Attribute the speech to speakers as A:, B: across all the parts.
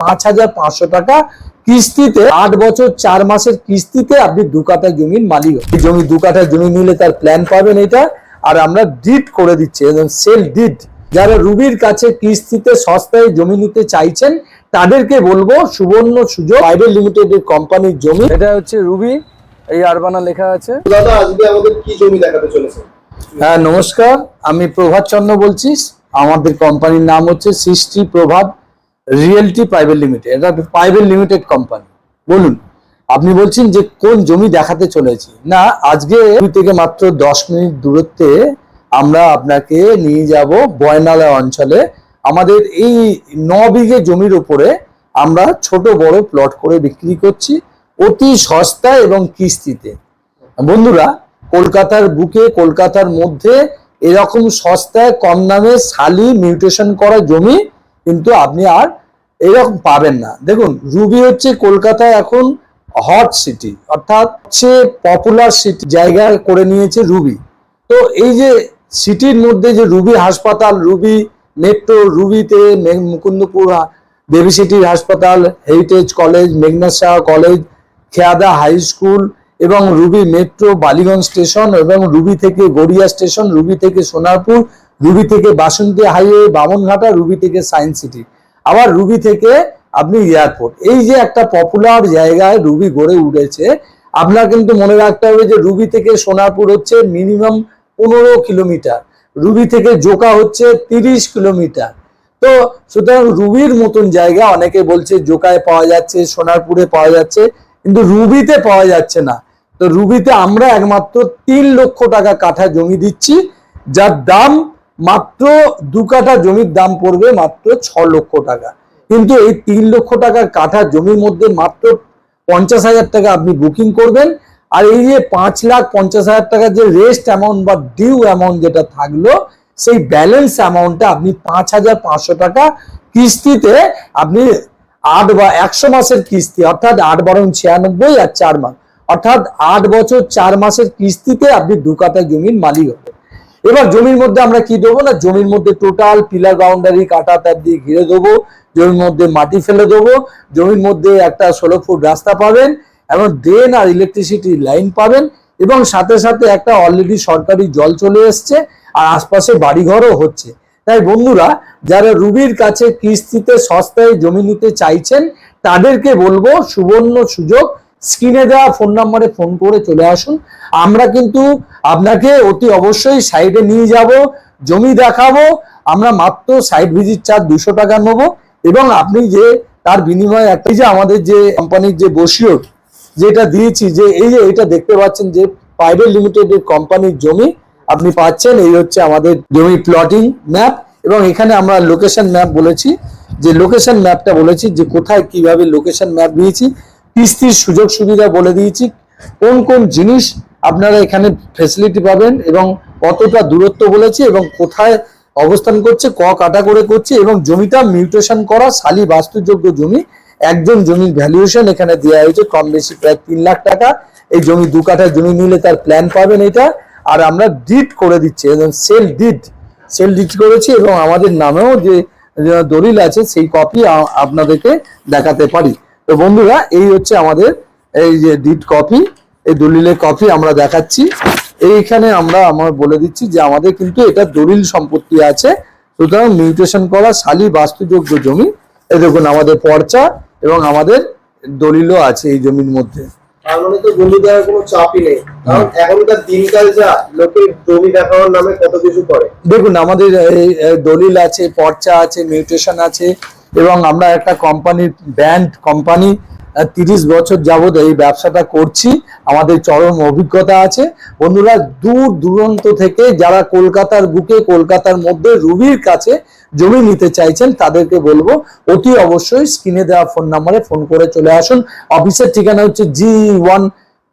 A: 5,500 টাকা কিস্তিতে 8 বছর 4 মাসের কিস্তিতে আপনি 2 কাঠা জমির মালিক। জমি 2 কাঠা জমি নিলে তার প্ল্যান পাবেন এটা, আর আমরা ডিড করে দিচ্ছি, সেল ডিড। যারা রুবির কাছে কিস্তিতে সস্তায় জমি নিতে চাইছেন তাদেরকে বলবো সুবর্ণ সুযোগ, প্রাইভেট লিমিটেডের কোম্পানির জমি। এটা হচ্ছে রুবি, এই আরবানা লেখা আছে।
B: দাদা আজকে আমাদের কি জমি দেখাতে চলেছে?
A: হ্যাঁ নমস্কার, আমি প্রভাত চন্দ্র বলছি। আমাদের কোম্পানির নাম হচ্ছে সৃষ্টি প্রভাত রিয়েলটি প্রাইভেট লিমিটেড। এটা প্রাইভেট লিমিটেড কোম্পানি। বলুন, আপনি বলছেন যে কোন জমি দেখাতে চলেছি। না, আজকে থেকে মাত্র 10 মিনিট দূরত্বে আমরা আপনাকে নিয়ে যাব বয়নালা অঞ্চলে। আমাদের এই 9 বিঘে জমির উপরে আমরা ছোট বড় প্লট করে বিক্রি করছি অতি সস্তা এবং কিস্তিতে। বন্ধুরা, কলকাতার বুকে, কলকাতার মধ্যে এরকম সস্তায় কম দামে শালি মিউটেশন করা জমি কিন্তু আপনি আর এরকম পাবেন না। দেখুন, রুবি হচ্ছে কলকাতায় এখন হট সিটি, অর্থাৎ সে পপুলার সিটি জায়গা করে নিয়েছে রুবি। তো এই যে সিটির মধ্যে যে রুবি হাসপাতাল, রুবি মেট্রো, রুবিতে মুকুন্দপুর দেবী সিটির হাসপাতাল, heritage college, Meghnad Saha college, Kheyadah high school এবং রুবি মেট্রো, বালিগঞ্জ স্টেশন এবং রুবি থেকে গড়িয়া স্টেশন, রুবি থেকে সোনারপুর, রুবি থেকে বাসন্তী হাইওয়ে, বামনঘাটা, রুবি থেকে সায়েন্স সিটি, আবার রুবি থেকে আপনি এয়ারপোর্ট। এই যে একটা পপুলার জায়গায় রুবি গড়ে উঠেছে, আপনার কিন্তু মনে রাখতে হবে যে রুবি থেকে সোনারপুর হচ্ছে মিনিমাম 15 কিলোমিটার, রুবি থেকে জোকা হচ্ছে 30 কিলোমিটার। তো সুতরাং রুবির মতন জায়গা অনেকে বলছে জোকায় পাওয়া যাচ্ছে, সোনারপুরে পাওয়া যাচ্ছে, কিন্তু রুবিতে পাওয়া যাচ্ছে না। তো রুবিতে আমরা একমাত্র 3 লক্ষ টাকা কাঠা জমি দিচ্ছি, যার দাম মাত্র 2 কাঠা জমির দাম পড়বে মাত্র 6 লক্ষ টাকা। কিন্তু এই 3 লক্ষ টাকার কাঠা জমির মধ্যে মাত্র 50,000 টাকা আপনি বুকিং করবেন, আর এই যে 5,50,000 টাকার যে রেস্ট অ্যামাউন্ট বা ডিউ অ্যামাউন্ট যেটা থাকলো, সেই ব্যালেন্স অ্যামাউন্টটা আপনি 5,500 টাকা কিস্তিতে আপনি 8 বা 100 মাসের কিস্তি, অর্থাৎ 8 বারং 96 আর 4 মাস, অর্থাৎ 8 বছর 4 মাসের কিস্তিতে আপনি 2 কাঠা জমির মালিক হবেন। এবার জমির মধ্যে আমরা কি দেবো না, জমির মধ্যে টোটাল পিলার বাউন্ডারি কাটা তার দিয়ে ঘিরে দেবো, জমির মধ্যে মাটি ফেলে দেবো, জমির মধ্যে একটা 16 ফুট রাস্তা পাবেন এবং ড্রেন আর ইলেকট্রিসিটি লাইন পাবেন, এবং সাথে সাথে একটা অলরেডি সরকারি জল চলে এসছে আর আশপাশে বাড়িঘরও হচ্ছে। তাই বন্ধুরা, যারা রুবির কাছে কিস্তিতে সস্তায় জমি নিতে চাইছেন তাদেরকে বলবো সুবর্ণ সুযোগ, স্ক্রিনে দেওয়া ফোন নাম্বারে ফোন করে চলে আসুন। আমরা কিন্তু আপনাকে অতি অবশ্যই সাইডে নিয়ে যাব, জমি দেখাবো। আমরা মাত্র সাইড ভিজিট চার্জ 200 টাকা নেবো, এবং আপনি যে তার বিনিময়ে একটা যে আমাদের যে কোম্পানির যে বসিয়ত যেটা দিয়েছি, যে এই যে এটা দেখতে পাচ্ছেন যে প্রাইভেট লিমিটেডের কোম্পানির জমি আপনি পাচ্ছেন। এই হচ্ছে আমাদের জমি প্লটিং ম্যাপ, এবং এখানে আমরা লোকেশন ম্যাপ বলেছি, যে লোকেশন ম্যাপটা বলেছি যে কোথায় কিভাবে লোকেশন ম্যাপ দিয়েছি, কিস্তির সুযোগ সুবিধা বলে দিয়েছি, কোন কোন জিনিস আপনারা এখানে ফেসিলিটি পাবেন এবং কতটা দূরত্ব বলেছি, এবং কোথায় অবস্থান করছে, ক কাটা করে করছে, এবং জমিটা মিউটেশন করা শালি বাস্তুযোগ্য জমি। একজন জমির ভ্যালুয়েশন এখানে দেওয়া হয়েছে কম বেশি প্রায় 3 লাখ টাকা। এই জমি 2 কাঠা জমি নিলে তার প্ল্যান পাবেন এটা, আর আমরা ডিড করে দিচ্ছি, সেল ডিড করেছি, এবং আমাদের নামেও যে দলিল আছে সেই কপি আপনাদেরকে দেখাতে পারি। তো বন্ধুরা, এই হচ্ছে আমাদের এই যে ডিড কপি, এই দলিলের কপি আমরা দেখাচ্ছি। এইখানে আমরা বলে দিচ্ছি যে আমাদের কিন্তু এটা দলিল সম্পত্তি আছে, সুতরাং মিউটেশন করা শালি বাস্তুযোগ্য জমি। এই দেখুন আমাদের পর্চা এবং আমাদের দলিলও আছে এই জমির মধ্যে।
B: তার মানে তো জমি দেওয়ার কোনো চাপই নেই, কারণ এখনকার দিনকাল যা লোকে জমি দেখানোর নামে কত কিছু করে।
A: দেখুন, আমাদের দলিল আছে, পর্চা আছে, মিউটেশন আছে, এবং আমরা একটা কোম্পানির ব্র্যান্ড কোম্পানি 30 বছর যাবত এই ব্যবসাটা করছি, আমাদের চরম অভিজ্ঞতা আছে। বন্ধুরা, দূর দূরান্ত থেকে যারা কলকাতার বুকে, কলকাতার মধ্যে রুবির কাছে জমি নিতে চাইছেন তাদেরকে বলবো অতি অবশ্যই স্ক্রিনে দেওয়া ফোন নাম্বারে ফোন করে চলে আসুন। অফিসের ঠিকানা হচ্ছে G1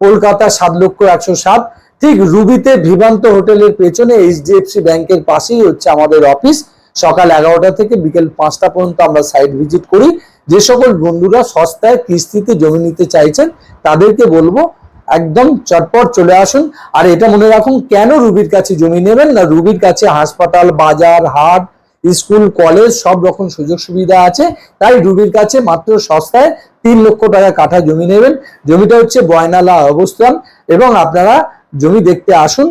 A: কলকাতা 7,107, ঠিক রুবিতে ভিভান্ত হোটেলের পেছনে HDFC ব্যাংকের পাশেই হচ্ছে আমাদের অফিস। সকাল 11টা থেকে বিকেল 5টা পর্যন্ত আমরা সাইট ভিজিট করি। যে সকল বন্ধুরা সস্তায় কিস্তিতে জমি নিতে চাইছেন তাদেরকে বলবো একদম চটপট চলে আসুন। আর এটা মনে রাখুন, কেন রুবির কাছে জমি নেবেন না, রুবির কাছে হাসপাতাল, বাজার, হাট স্কুল কলেজ সব রকম সুযোগ সুবিধা আছে। তাই রুবির কাছে মাত্র সস্তায় 3 লক্ষ টাকা কাঠা জমি নেবেন। জমিটা হচ্ছে বয়নালা অবস্থান এবং আপনারা জমি দেখতে আসুন,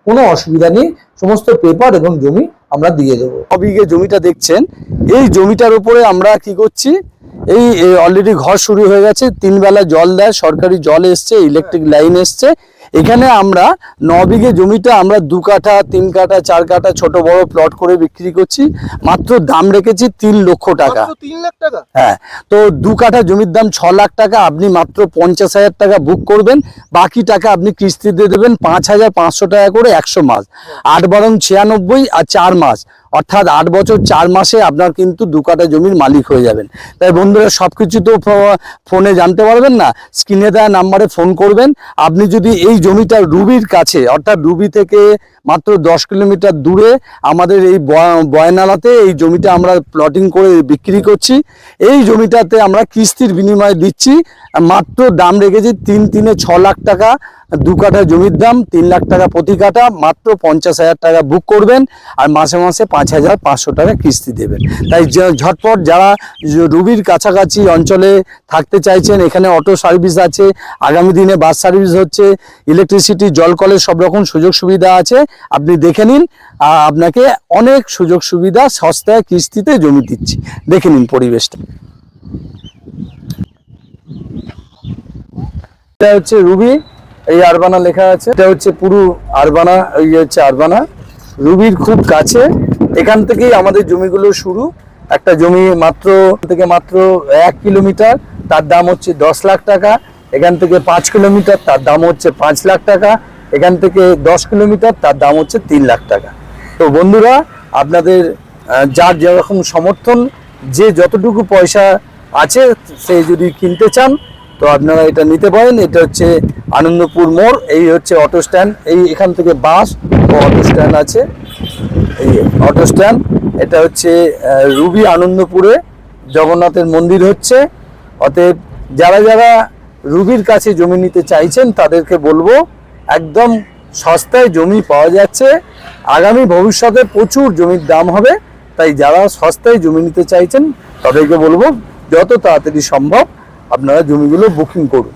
A: কোনো অসুবিধা নেই, সমস্ত পেপার এবং জমি আমরা দিয়ে দেবো। বিঘে জমিটা দেখছেন, এই জমিটার উপরে আমরা কি করছি, এই অলরেডি ঘর শুরু হয়ে গেছে, 3 বেলা জল দেয়, সরকারি জল এসছে, ইলেকট্রিক লাইন এসছে। এখানে আমরা 9 বিঘে জমিটা আমরা 2 কাঠা 3 কাঠা 4 কাঠা ছোট বড় প্লট করে বিক্রি করছি। মাত্র দাম রেখেছি 3 লক্ষ টাকা।
B: 3 লাখ টাকা?
A: হ্যাঁ, তো 2 কাঠা জমির দাম 6 লাখ টাকা। আপনি মাত্র 50,000 টাকা বুক করবেন, বাকি টাকা আপনি কিস্তিতে দেবেন 5,500 টাকা করে 100 মাস, 8 বারং 96 আর 4 মাস, অর্থাৎ 8 বছর 4 মাসে আপনার কিন্তু 2 কাঠা জমির মালিক হয়ে যাবেন। তাই বন্ধুরা সবকিছু তো ফোনে জানতে পারবেন না, স্ক্রিনে দেওয়া নাম্বারে ফোন করবেন। আপনি যদি এই জমিটা রুবির কাছে, অর্থাৎ রুবি থেকে মাত্র 10 কিলোমিটার দূরে আমাদের এই বয়নালাতে এই জমিটা আমরা প্লটিং করে বিক্রি করছি। এই জমিটাতে আমরা কিস্তির বিনিময়ে দিচ্ছি, মাত্র দাম রেখেছি 3 6 লাখ টাকা। 2 কাঠা জমির দাম 3 লাখ টাকা প্রতি কাঠা। মাত্র 50,000 টাকা বুক করবেন আর মাসে মাসে 5,500 টাকা কিস্তি দেবেন। তাই ঝটপট যারা রুবির কাছাকাছি অঞ্চলে থাকতে চাইছেন, এখানে অটো সার্ভিস আছে, আগামী দিনে বাস সার্ভিস হচ্ছে, ইলেকট্রিসিটি জল কলের সব রকম সুযোগ সুবিধা আছে। আপনি দেখে নিন, আপনাকে অনেক সুযোগ সুবিধা সস্তায় কিস্তিতে জমি দিচ্ছি। দেখে নিন পরিবেশটা। এটা হচ্ছে রুবি, এই আরবানা লেখা আছে, এটা হচ্ছে পুরো আরবানা, এই হচ্ছে আরবানা রুবির খুব কাছে। এখান থেকেই আমাদের জমিগুলো শুরু। একটা জমি মাত্র 1 কিলোমিটার, তার দাম হচ্ছে 10 লাখ টাকা। এখান থেকে 5 কিলোমিটার, তার দাম হচ্ছে 5 লাখ টাকা। এখান থেকে 10 কিলোমিটার, তার দাম হচ্ছে 3 লাখ টাকা। তো বন্ধুরা, আপনাদের যার যেরকম সমর্থন, যে যতটুকু পয়সা আছে, সে যদি কিনতে চান তো আপনারা এটা নিতে পারেন। এটা হচ্ছে আনন্দপুর মোড়, এই হচ্ছে অটো স্ট্যান্ড, এই এখান থেকে বাস ও অটো স্ট্যান্ড আছে, এই অটো স্ট্যান্ড। এটা হচ্ছে রুবি আনন্দপুরে জগন্নাথের মন্দির হচ্ছে। অতএব যারা যারা রুবির কাছে জমি নিতে চাইছেন তাদেরকে বলবো, একদম সস্তায় জমি পাওয়া যাচ্ছে। আগামী ভবিষ্যতে প্রচুর জমির দাম হবে, তাই যারা সস্তায় জমি নিতে চাইছেন তাদেরকে বলবো যত তাড়াতাড়ি সম্ভব আপনারা জমিগুলো বুকিং করুন।